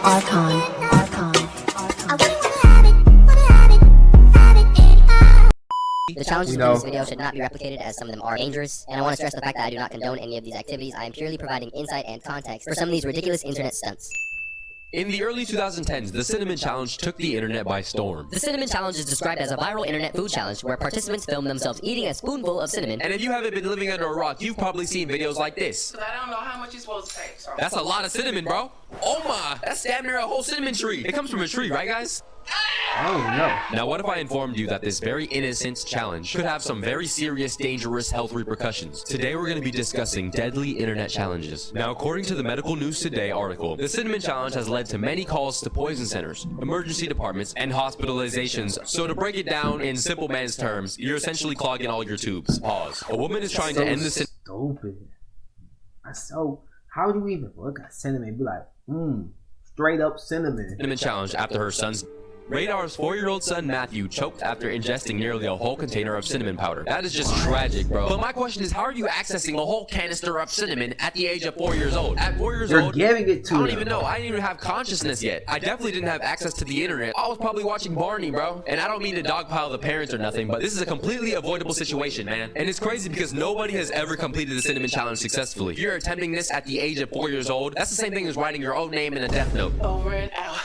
Archon. The challenges in this video should not be replicated, as some of them are dangerous, and I want to stress the fact that I do not condone any of these activities. I am purely providing insight and context for some of these ridiculous internet stunts. In the early 2010s, the Cinnamon Challenge took the internet by storm. The Cinnamon Challenge is described as a viral internet food challenge where participants film themselves eating a spoonful of cinnamon. And if you haven't been living under a rock, you've probably seen videos like this. I don't know how much you're supposed to take. So. That's a lot of cinnamon, bro. Oh my, that's damn near a whole cinnamon tree. It comes from a tree, right guys? Oh no. Now what if I informed you that this very innocent challenge could have some very serious, dangerous health repercussions? Today we're going to be discussing deadly internet challenges. Now according to the Medical News Today article, the Cinnamon Challenge has led to many calls to poison centers, emergency departments, and hospitalizations. So to break it down in simple man's terms, you're essentially clogging all your tubes. Pause. A woman is trying to end the stupid. So how do we even look at cinnamon and be like, straight up cinnamon challenge after her son's Radar's 4-year-old son Matthew choked after ingesting nearly a whole container of cinnamon powder. That is just tragic, bro. But my question is, how are you accessing a whole canister of cinnamon at the age of 4 years old? At 4 years old, you're giving it to I don't even know. I didn't even have consciousness yet. I definitely didn't have access to the internet. I was probably watching Barney, bro. And I don't mean to dogpile the parents or nothing, but this is a completely avoidable situation, man. And it's crazy because nobody has ever completed the Cinnamon Challenge successfully. If you're attempting this at the age of 4 years old, that's the same thing as writing your own name in a death note. Over and out.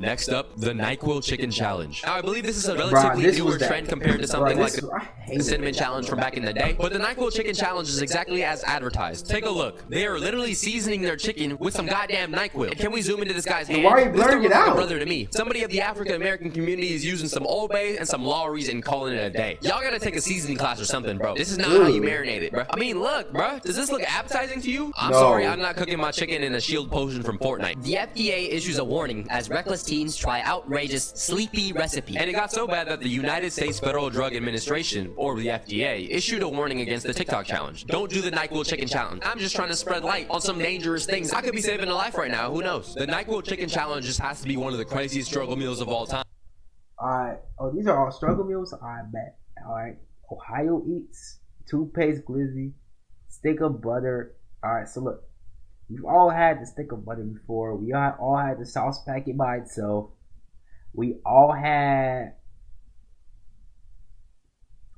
Next up, the NyQuil Chicken Challenge. Now, I believe this is a relatively newer trend compared to something like the Cinnamon Challenge from back in the day. But the NyQuil Chicken Challenge is exactly as advertised. Take a look. They are literally seasoning their chicken with some goddamn NyQuil. And can we zoom into this guy's hand? Why are you blurring it out? Like a brother to me. Somebody of the African American community is using some Old Bay and some Lawry's and calling it a day. Y'all gotta take a seasoning class or something, bro. This is not how you marinate it, bro. I mean, look, bro. Does this look appetizing to you? I'm sorry, I'm not cooking my chicken in a shield potion from Fortnite. The FDA issues a warning as reckless teens try outrageous sleepy recipe. And it got so bad that the United States Federal Drug Administration, or the FDA, issued a warning against the TikTok challenge. Don't do the NyQuil Chicken Challenge. I'm just trying to spread light on some dangerous things. I could be saving a life right now, who knows? The NyQuil Chicken Challenge just has to be one of the craziest struggle meals of all time. Alright, these are all struggle meals? I bet. Alright, Ohio Eats, toothpaste glizzy, stick of butter. Alright, so look, we've all had the stick of butter before. We all had the sauce packet by itself. We all had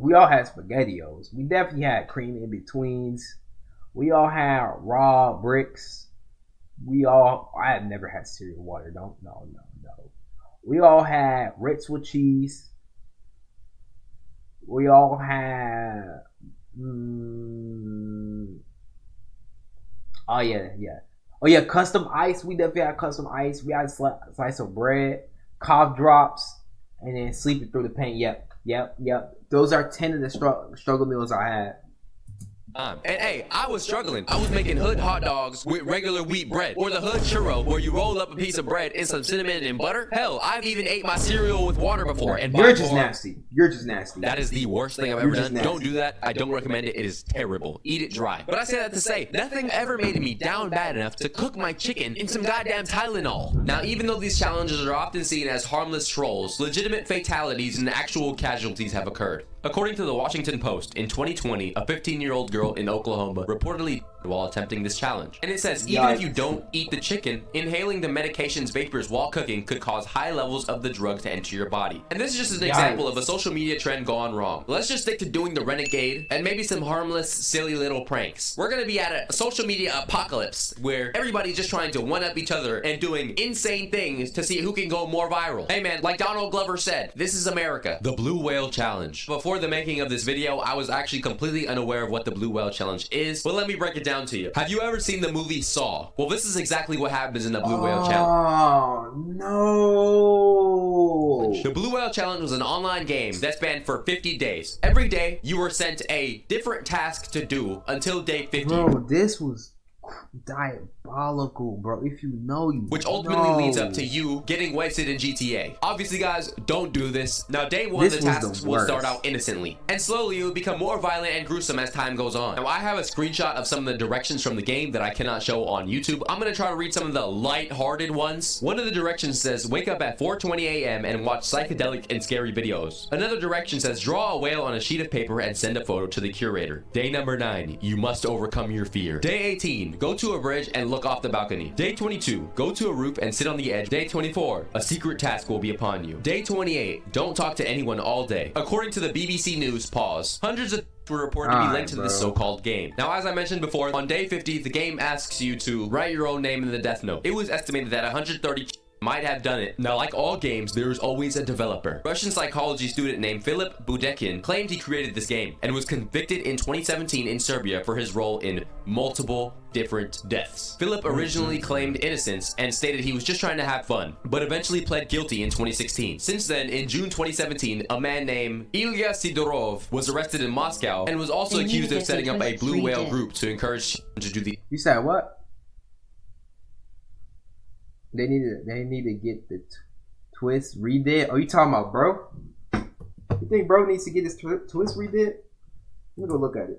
SpaghettiOs. We definitely had cream in betweens. We all had raw bricks. I have never had cereal water. No. We all had Ritz with cheese. We all had custom ice. We definitely had custom ice. We had a slice of bread, cough drops, and then sleeping through the pain. Yep. Those are 10 of the struggle meals I had. And hey, I was struggling. I was making hood hot dogs with regular wheat bread, or the hood churro where you roll up a piece of bread in some cinnamon and butter. Hell, I've even ate my cereal with water before. And You're just nasty. That is the worst thing I've ever done. Don't do that. I don't recommend it. It is terrible. Eat it dry. But I say that to say, nothing ever made me down bad enough to cook my chicken in some goddamn Tylenol. Now, even though these challenges are often seen as harmless trolls, legitimate fatalities and actual casualties have occurred. According to the Washington Post, in 2020, a 15-year-old girl in Oklahoma reportedly died while attempting this challenge. And it says, even if you don't eat the chicken, inhaling the medication's vapors while cooking could cause high levels of the drug to enter your body. And this is just an example of a social media trend gone wrong. Let's just stick to doing the renegade and maybe some harmless, silly little pranks. We're gonna be at a social media apocalypse where everybody's just trying to one-up each other and doing insane things to see who can go more viral. Hey man, like Donald Glover said, this is America. The Blue Whale Challenge. Before the making of this video, I was actually completely unaware of what the Blue Whale Challenge is, but let me break it down to you. Have you ever seen the movie Saw? Well, this is exactly what happens in the Blue Whale Challenge. Oh, no. The Blue Whale Challenge was an online game that spanned for 50 days. Every day, you were sent a different task to do until day 50. Bro, this was diabolical, bro. If you know, you which ultimately leads up to you getting wasted in GTA. Obviously, guys, don't do this. Now, day one, the tasks will start out innocently, and slowly it will become more violent and gruesome as time goes on. Now, I have a screenshot of some of the directions from the game that I cannot show on YouTube. I'm gonna try to read some of the light-hearted ones. One of the directions says, wake up at 4:20 a.m. and watch psychedelic and scary videos. Another direction says, draw a whale on a sheet of paper and send a photo to the curator. Day number 9, you must overcome your fear. Day 18, go to a bridge and look off the balcony. Day 22, go to a roof and sit on the edge. Day 24, a secret task will be upon you. Day 28, don't talk to anyone all day. According to the BBC News, pause, hundreds of were reported to be linked to this so-called game. Now, as I mentioned before, on day 50, the game asks you to write your own name in the death note. It was estimated that 130 might have done it. Now, like all games, there is always a developer. Russian psychology student named Philip Budekin claimed he created this game and was convicted in 2017 in Serbia for his role in multiple different deaths. Philip originally claimed innocence and stated he was just trying to have fun, but eventually pled guilty in 2016. Since then, in June 2017, a man named Ilya Sidorov was arrested in Moscow and was also accused of setting up a blue whale group to encourage to do the— You said what? They need to get the twist redid. Oh, you talking about bro? You think bro needs to get his twist redid? Let me go look at it.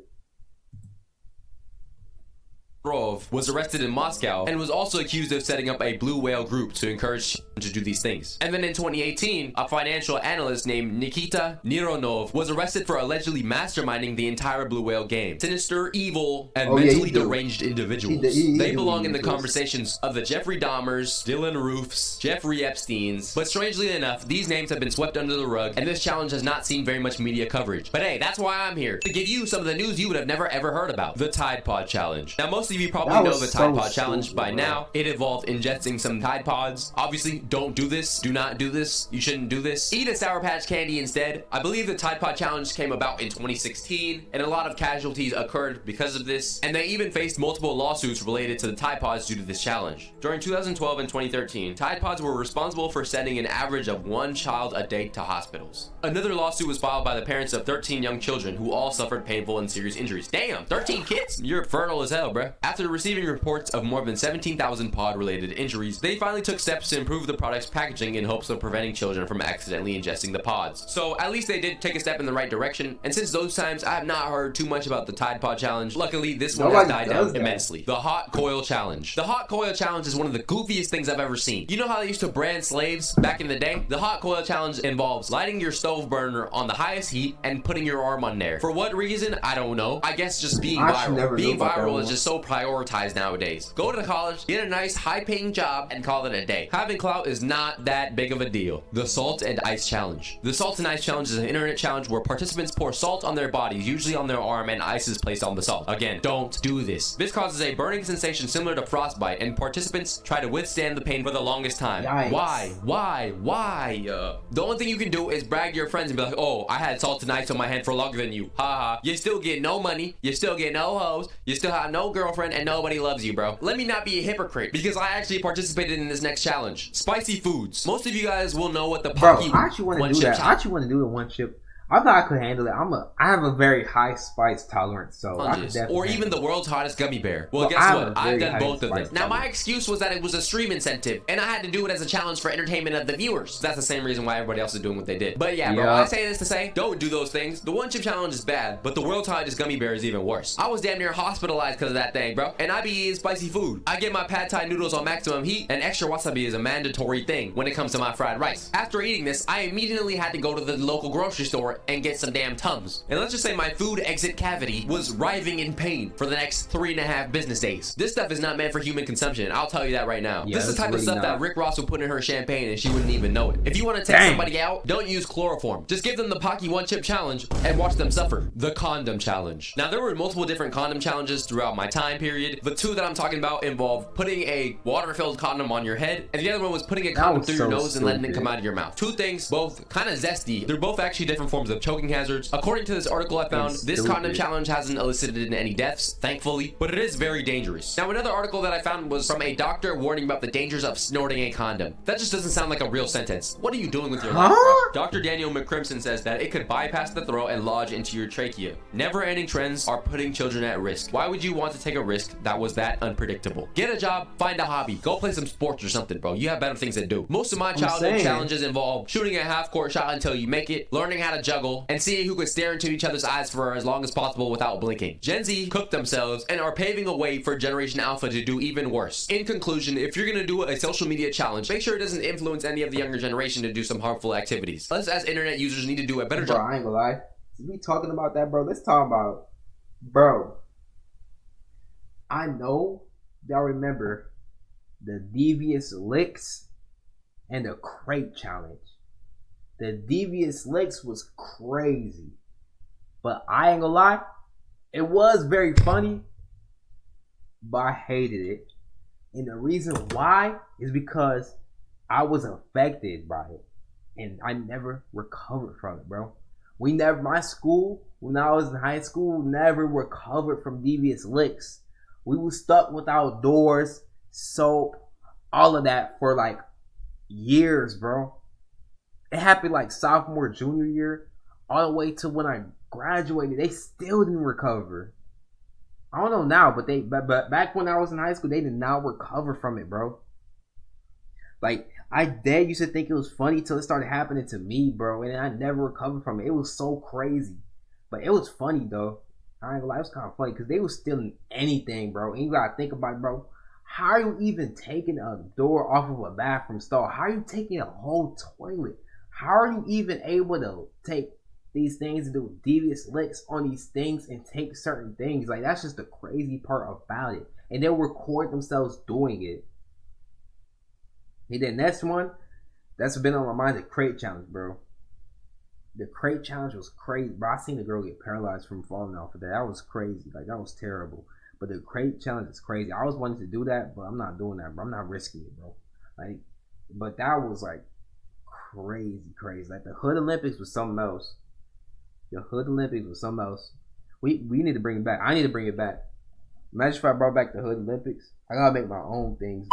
was arrested in Moscow and was also accused of setting up a blue whale group to encourage to do these things. And then in 2018, a financial analyst named Nikita Nironov was arrested for allegedly masterminding the entire blue whale game. Sinister, evil, and mentally deranged individuals. They belong in the conversations of the Jeffrey Dahmers, Dylan Roofs, Jeffrey Epsteins, but strangely enough, these names have been swept under the rug and this challenge has not seen very much media coverage. But hey, that's why I'm here, to give you some of the news you would have never ever heard about. The Tide Pod Challenge. Now, most of you probably know the Tide Pod Challenge by now. It involved ingesting some Tide Pods. Obviously, don't do this. Do not do this. You shouldn't do this. Eat a Sour Patch Candy instead. I believe the Tide Pod Challenge came about in 2016, and a lot of casualties occurred because of this, and they even faced multiple lawsuits related to the Tide Pods due to this challenge. During 2012 and 2013, Tide Pods were responsible for sending an average of 1 child a day to hospitals. Another lawsuit was filed by the parents of 13 young children who all suffered painful and serious injuries. Damn, 13 kids? You're fertile as hell, bruh. After receiving reports of more than 17,000 pod-related injuries, they finally took steps to improve the product's packaging in hopes of preventing children from accidentally ingesting the pods. So at least they did take a step in the right direction, and since those times, I have not heard too much about the Tide Pod Challenge. Luckily, this one has died down immensely. The Hot Coil Challenge. The Hot Coil Challenge is one of the goofiest things I've ever seen. You know how they used to brand slaves back in the day? The Hot Coil Challenge involves lighting your stove burner on the highest heat and putting your arm on there. For what reason? I don't know. I guess just being viral. Being viral is just so prioritized nowadays. Go to college, get a nice high-paying job, and call it a day. Having clout is not that big of a deal. The Salt and Ice Challenge. The Salt and Ice Challenge is an internet challenge where participants pour salt on their bodies, usually on their arm, and ice is placed on the salt. Again, don't do this. This causes a burning sensation similar to frostbite, and participants try to withstand the pain for the longest time. Yikes. Why? The only thing you can do is brag to your friends and be like, oh, I had salt and ice on my hand for longer than you. Ha. You still get no money, you still get no hoes, you still have no girlfriend, and nobody loves you, bro. Let me not be a hypocrite, because I actually participated in this next challenge. Spicy foods. Most of you guys will know what the Pocky I actually want to do that. I actually want to do the one chip. I thought I could handle it. I have a very high spice tolerance, so I could definitely or even the world's hottest gummy bear. Well, guess what? I've done both of them. Now, my excuse was that it was a stream incentive, and I had to do it as a challenge for entertainment of the viewers. That's the same reason why everybody else is doing what they did. But yeah, bro, I say this to say, don't do those things. The one chip challenge is bad, but the world's hottest gummy bear is even worse. I was damn near hospitalized because of that thing, bro. And I be eating spicy food. I get my pad thai noodles on maximum heat, and extra wasabi is a mandatory thing when it comes to my fried rice. After eating this, I immediately had to go to the local grocery store and get some damn Tums. And let's just say my food exit cavity was writhing in pain for the next 3.5 business days. This stuff is not meant for human consumption. I'll tell you that right now. This is the type of stuff that Rick Ross would put in her champagne and she wouldn't even know it. If you want to take somebody out, don't use chloroform. Just give them the Pocky One Chip Challenge and watch them suffer. The Condom Challenge. Now, there were multiple different condom challenges throughout my time period. The two that I'm talking about involve putting a water-filled condom on your head, and the other one was putting a condom through your nose and letting it come out of your mouth. Two things, both kind of zesty. They're both actually different forms of choking hazards. According to this article I found, this condom challenge hasn't elicited any deaths, thankfully, but it is very dangerous. Now, another article that I found was from a doctor warning about the dangers of snorting a condom. That just doesn't sound like a real sentence. What are you doing with your life, bro? Dr. Daniel McCrimson says that it could bypass the throat and lodge into your trachea. Never-ending trends are putting children at risk. Why would you want to take a risk that was that unpredictable? Get a job, find a hobby, go play some sports or something, bro. You have better things to do. Most of my childhood challenges involve shooting a half-court shot until you make it, learning how to juggle, and seeing who could stare into each other's eyes for as long as possible without blinking. Gen Z cooked themselves and are paving a way for Generation Alpha to do even worse. In conclusion, if you're gonna do a social media challenge, make sure it doesn't influence any of the younger generation to do some harmful activities. Us as internet users need to do a better job. I ain't gonna lie. We talking about that, bro. Let's talk about, bro. I know y'all remember the devious licks and the crate challenge. The devious licks was crazy. But I ain't gonna lie, it was very funny, but I hated it. And the reason why is because I was affected by it. And I never recovered from it, bro. My school, when I was in high school, never recovered from devious licks. We was stuck without doors, soap, all of that for like years, bro. It happened like sophomore, junior year, all the way to when I graduated. They still didn't recover. I don't know now, but back when I was in high school, they did not recover from it, bro. Like, I dead used to think it was funny till it started happening to me, bro, and I never recovered from it. It was so crazy, but it was funny though. I ain't gonna lie, it was kind of funny because they was stealing anything, bro. And you gotta think about it, bro. How are you even taking a door off of a bathroom stall? How are you taking a whole toilet? How are you even able to take these things and do devious licks on these things and take certain things? Like, that's just the crazy part about it. And they'll record themselves doing it. And then next one, that's been on my mind, the crate challenge, bro. The crate challenge was crazy, bro. I seen a girl get paralyzed from falling off of that. That was crazy. Like, that was terrible. But the crate challenge is crazy. I always wanted to do that, but I'm not doing that, bro. I'm not risking it, bro. Like, but that was like crazy. Like, the Hood Olympics was something else. The Hood Olympics was something else. We need to bring it back. I need to bring it back. Imagine if I brought back the Hood Olympics. I gotta make my own things.